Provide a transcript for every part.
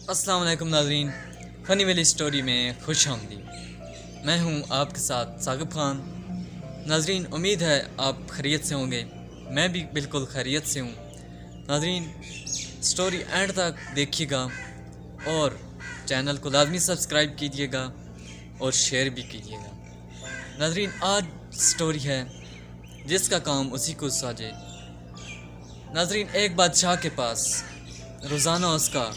अस्सलाम वालेकुम नाज़रीन, फ़नी वैली स्टोरी में खुश आमदीद। मैं हूं आपके साथ साकिब खान। नाज़रीन, उम्मीद है आप खैरियत से होंगे। मैं भी बिल्कुल खैरियत से हूं। नाज़रीन, स्टोरी एंड तक देखिएगा और चैनल को लाजमी सब्सक्राइब कीजिएगा और शेयर भी कीजिएगा। नाज़रीन, आज स्टोरी है जिसका काम उसी को साजे। नाज़रीन, एक बादशाह के पास रोज़ाना उसका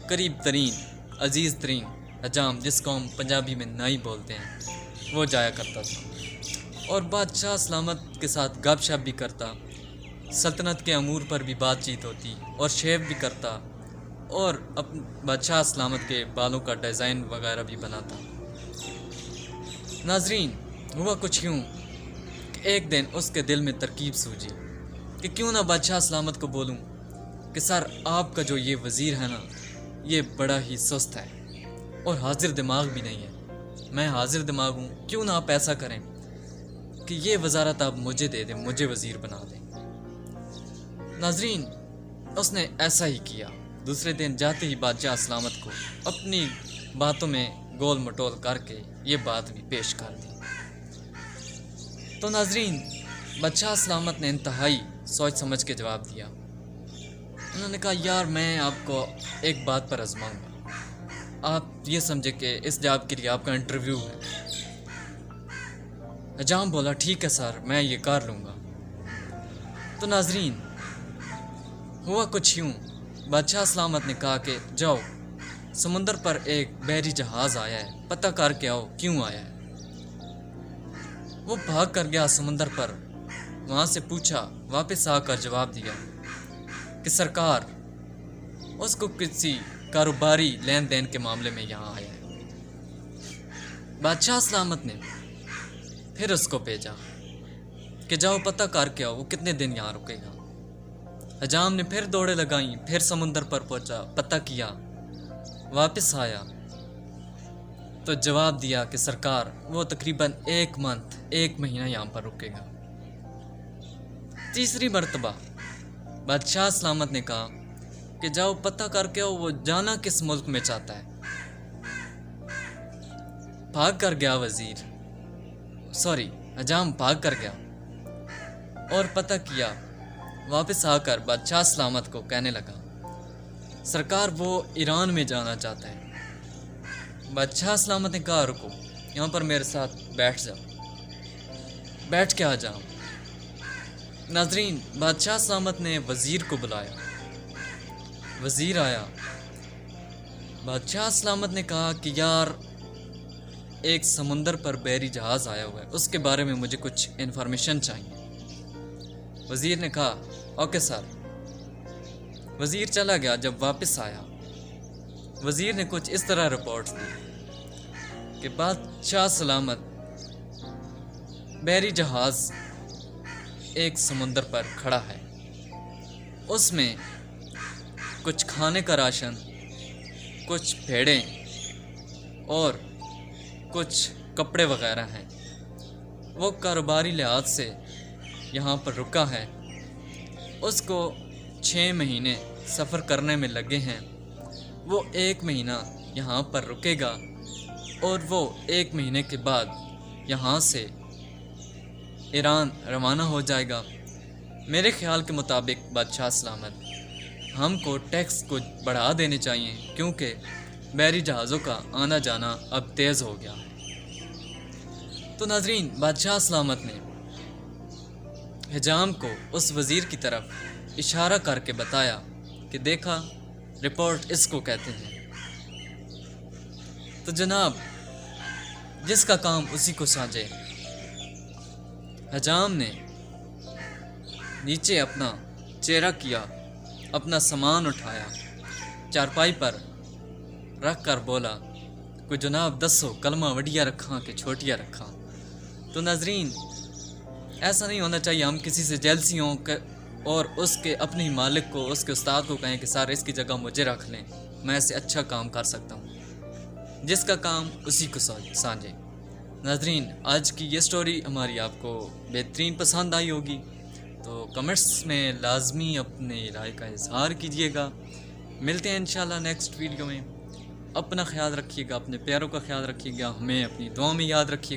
करीब तरीन अजीज़ तरीन हजाम, जिसको हम पंजाबी में नाई बोलते हैं, वो जाया करता था और बादशाह सलामत के साथ गपशप भी करता, सल्तनत के अमूर पर भी बातचीत होती और शेव भी करता और बादशाह सलामत के बालों का डिज़ाइन वगैरह भी बनाता। नाजरीन, हुआ कुछ यूँ कि एक दिन उसके दिल में तरकीब सूझी कि क्यों ना बादशाह सलामत को बोलूं कि सर, आपका जो ये वज़ीर है ना, ये बड़ा ही सुस्त है और हाजिर दिमाग भी नहीं है। मैं हाजिर दिमाग हूँ, क्यों ना आप ऐसा करें कि ये वजारत आप मुझे दे दें, मुझे वज़ीर बना दें। नाजरीन, उसने ऐसा ही किया। दूसरे दिन जाते ही बादशाह सलामत को अपनी बातों में गोल मटोल करके ये बात भी पेश कर दी। तो नाजरीन, बादशाह सलामत ने इंतहाई सोच समझ के जवाब दिया। उन्होंने कहा, यार, मैं आपको एक बात पर आजमाऊंगा। आप ये समझे कि इस जॉब के लिए आपका इंटरव्यू है। हजाम बोला, ठीक है सर, मैं ये कर लूँगा। तो नाजरीन, हुआ कुछ यूँ, बादशाह सलामत ने कहा कि जाओ, समुंदर पर एक बहरी जहाज़ आया है, पता करके आओ क्यों आया है। वो भाग कर गया समुंदर पर, वहाँ से पूछा, वापस आकर जवाब दिया कि सरकार, उसको किसी कारोबारी लेन देन के मामले में यहाँ आया है। बादशाह सलामत ने फिर उसको भेजा कि जाओ पता करके आओ वो कितने दिन यहाँ रुकेगा। हजाम ने फिर दौड़े लगाई, फिर समुंदर पर पहुंचा, पता किया, वापस आया तो जवाब दिया कि सरकार, वो तकरीबन एक महीना यहाँ पर रुकेगा। तीसरी मर्तबा बादशाह सलामत ने कहा कि जाओ पता करके आओ वो जाना किस मुल्क में चाहता है। भाग कर गया हजाम भाग कर गया और पता किया। वापस आकर बादशाह सलामत को कहने लगा, सरकार, वो ईरान में जाना चाहता है। बादशाह सलामत ने कहा, रुको, यहाँ पर मेरे साथ बैठ जाओ। बैठ के आ जाओ। नाजरीन, बादशाह सलामत ने वज़ीर को बुलाया। वज़ीर आया। बादशाह सलामत ने कहा कि यार, एक समुंदर पर बहरी जहाज़ आया हुआ है, उसके बारे में मुझे कुछ इन्फॉर्मेशन चाहिए। वज़ीर ने कहा, ओके सर। वज़ीर चला गया। जब वापस आया, वज़ीर ने कुछ इस तरह रिपोर्ट दी कि बादशाह सलामत बहरी जहाज़ एक समुंदर पर खड़ा है, उसमें कुछ खाने का राशन, कुछ भेड़ें और कुछ कपड़े वगैरह हैं। वो कारोबारी लिहाज से यहाँ पर रुका है। उसको 6 महीने सफ़र करने में लगे हैं। वो 1 महीना यहाँ पर रुकेगा और वो 1 महीने के बाद यहाँ से ईरान रवाना हो जाएगा। मेरे ख्याल के मुताबिक बादशाह सलामत, हमको टैक्स को बढ़ा देने चाहिए, क्योंकि बहरी जहाज़ों का आना जाना अब तेज़ हो गया है। तो नाजरीन, बादशाह सलामत ने हिजाम को उस वज़ीर की तरफ इशारा करके बताया कि देखा, रिपोर्ट इसको कहते हैं। तो जनाब, जिसका काम उसी को साझे। हजाम ने नीचे अपना चेहरा किया, अपना सामान उठाया, चारपाई पर रख कर बोला, कोई जनाब दसो, कलमा वडिया रखा कि छोटिया रखा। तो नाजरीन, ऐसा नहीं होना चाहिए हम किसी से जेलसी हों और उसके अपने ही मालिक को, उसके उस्ताद को कहें कि सर, इसकी जगह मुझे रख लें, मैं ऐसे अच्छा काम कर सकता हूँ। जिसका काम उसी को साझे। नाजरीन, आज की ये स्टोरी हमारी आपको बेहतरीन पसंद आई होगी, तो कमेंट्स में लाजमी अपने राय का इजहार कीजिएगा। ملتے ہیں انشاءاللہ نیکسٹ ویڈیو میں. اپنا خیال رکھیے گا، اپنے پیاروں کا خیال رکھیے گا، ہمیں اپنی دعاؤں میں یاد رکھیے گا.